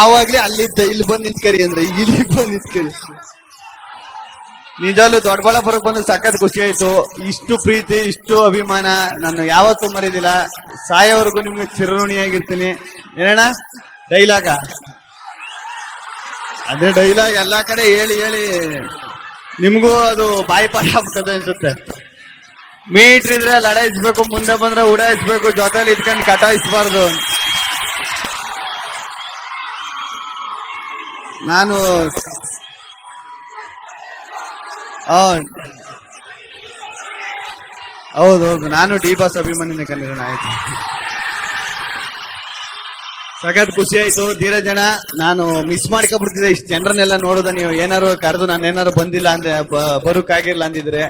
ಆವಾಗ್ಲೇ ಅಲ್ಲಿದ್ದ ಇಲ್ಲಿ ಬಂದ್ ನಿಂತ್ಕರಿ ಅಂದ್ರೆ ಇಲ್ಲಿ ಬಂದ್ ನಿಂತ್ಕರಿ. ನಿಜಾಲು ದೊಡ್ಡಬಳ್ಳಾಪುರಕ್ಕೆ ಬಂದು ಸಖತ್ ಖುಷಿ ಆಯ್ತು. ಇಷ್ಟು ಪ್ರೀತಿ, ಇಷ್ಟು ಅಭಿಮಾನ ನಾನು ಯಾವತ್ತೂ ಮರೀದಿಲ್ಲ. ಸಾಯೋವರೆಗೂ ನಿಮ್ಗೆ ಚಿರಋಣಿಯಾಗಿರ್ತೀನಿ. ಏನಣ್ಣ ಡೈಲಾಗ? ಅದೇ ಡೈಲಾಗ್ ಎಲ್ಲಾ ಕಡೆ ಹೇಳಿ ಹೇಳಿ ನಿಮ್ಗೂ ಅದು ಬಾಯಿ ಪಾಠ ಆಗ್ತದೆ ಅನ್ಸುತ್ತೆ. ಮೀಟ್ರ್ ಇದ್ರೆ ಲಡಾಯಿಸ್ಬೇಕು, ಮುಂದೆ ಬಂದ್ರೆ ಉಡಾಯಿಸ್ಬೇಕು, ಜೊತೆಲಿ ಇದ್ಕೊಂಡು ಕಟಾಯಿಸ್ಬಾರ್ದು. ನಾನು ಹೌದೌದು, ನಾನು ಡಿ ಬಾಸ್ ಅಭಿಮಾನಿನೇ ಕಣ್ಣಿರೋಣ. ಆಯ್ತು, ಸಖತ್ ಖುಷಿ ಆಯ್ತು. ಧೀರಜನ ನಾನು ಮಿಸ್ ಮಾಡ್ಕೊಬಿಡ್ತಿದ್ದೆ ಇಷ್ಟು ಜನರನ್ನೆಲ್ಲ ನೋಡೋದ. ನೀವು ಏನಾರು ಕರೆದು ನಾನು ಏನಾರು ಬಂದಿಲ್ಲ ಅಂದ್ರೆ ಬರೋಕ್ಕಾಗಿರ್ಲ ಅಂದಿದ್ರೆ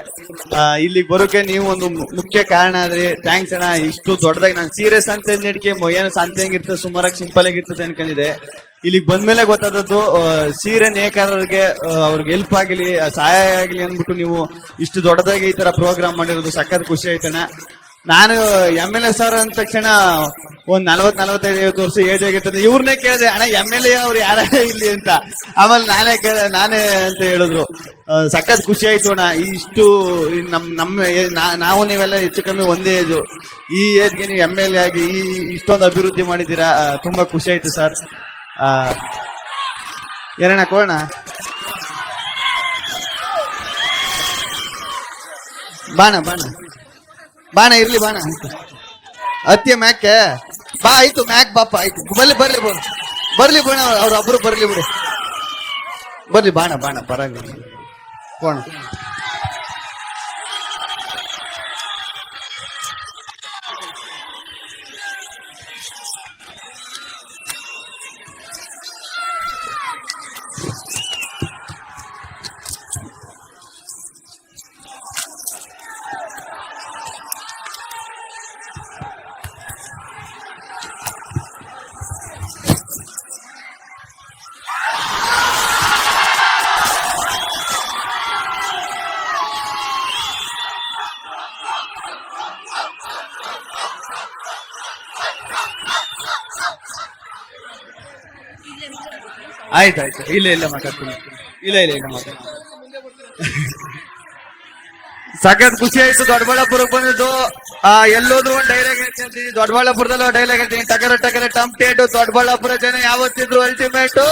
ಇಲ್ಲಿಗೆ ಬರೋಕೆ ನೀವು ಒಂದು ಮುಖ್ಯ ಕಾರಣ ಆದ್ರಿ. ಥ್ಯಾಂಕ್ಸ್ ಅಣ್ಣ. ಇಷ್ಟು ದೊಡ್ಡದಾಗಿ ನಾನು ಸೀರಿಯಸ್ ಅಂತ ನಡಿಕೆ ಏನೋ ಶಾಂತಿ ಹೆಂಗಿರ್ತದೆ, ಸುಮಾರಾಗಿ ಸಿಂಪಲ್ ಆಗಿರ್ತದೆ ಅನ್ಕೊಂಡಿದ್ದೆ. ಇಲ್ಲಿಗೆ ಬಂದ್ಮೇಲೆ ಗೊತ್ತಾದದ್ದು ಸೀರೆ ನೇಕಾರರಿಗೆ ಅವ್ರಿಗೆ ಹೆಲ್ಪ್ ಆಗಲಿ, ಸಹಾಯ ಆಗಲಿ ಅಂದ್ಬಿಟ್ಟು ನೀವು ಇಷ್ಟು ದೊಡ್ಡದಾಗಿ ಈ ತರ ಪ್ರೋಗ್ರಾಮ್ ಮಾಡಿರೋದು ಸಖತ್ ಖುಷಿ ಆಯ್ತಣ್ಣ. ನಾನು MLA ಸರ್ ಅಂದ ತಕ್ಷಣ ಒಂದ್ 40-45 ವರ್ಷ ಏಜ್ ಆಗಿರ್ತದೆ. ಇವ್ರನ್ನೇ ಕೇಳಿದೆ, ಅಣ್ಣ MLA ಅವ್ರು ಯಾರ ಇಲ್ಲಿ ಅಂತ. ಆಮೇಲೆ ನಾನೇ ಅಂತ ಹೇಳಿದ್ರು. ಸಖತ್ ಖುಷಿ ಆಯ್ತು ಅಣ್ಣ. ಇಷ್ಟು ನಾವು ನೀವೆಲ್ಲ ಹೆಚ್ಚು ಕಮ್ಮಿ ಒಂದೇ ಏಜು. ಈ ಏಜ್ಗೆ ನೀವು MLA ಆಗಿ ಇಷ್ಟೊಂದು ಅಭಿವೃದ್ಧಿ ಮಾಡಿದ್ದೀರಾ. ತುಂಬಾ ಖುಷಿ ಆಯ್ತು ಸರ್. ಏನಣ್ಣ ಕೋಣ ಬಾಣ ಬಾಣ ಬಾಣ ಇರ್ಲಿ, ಬಾಣ ಅತ್ಯ ಮ್ಯಾಕೆ ಬಾ. ಆಯ್ತು ಮ್ಯಾಕ್ ಬಾಪ, ಆಯ್ತು ಬರ್ಲಿ ಬರ್ಲಿ ಬರ್ಲಿ ಬಾಣ. ಅವ್ರೊಬ್ರು ಬರ್ಲಿ ಬಿಡಿ, ಬರ್ಲಿ ಬಾಣ ಬಾಣ ಪರಂಗ ಕೋಣ. ಆಯ್ತಾಯ್ತು, ಇಲ್ಲ ಮಾತಾಡ್ತೀನಿ. ಇಲ್ಲ ಮಾತಾಡ್ತೀನಿ. ಸಖತ್ ಖುಷಿ ಆಯ್ತು ದೊಡ್ಡಬಳ್ಳಾಪುರಕ್ಕೆ ಬಂದಿದ್ದು. ಎಲ್ಲೋದ್ರು ಒಂದು ಡೈಲಾಗ್ ಹೇಳ್ತೀನಿ, ದೊಡ್ಡಬಳ್ಳಾಪುರದಲ್ಲಿ ಡೈಲಾಗ್ ಹೇಳ್ತೀನಿ. ಟಕರ ಟಂಪ್ಟೇಟು, ದೊಡ್ಡಬಳ್ಳಾಪುರ ಜನ ಯಾವತ್ತಿದ್ರು ಅಲ್ಟಿಮೇಟು.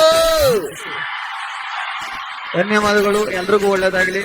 ಧನ್ಯವಾದಗಳು, ಎಲ್ರಿಗೂ ಒಳ್ಳೇದಾಗ್ಲಿ.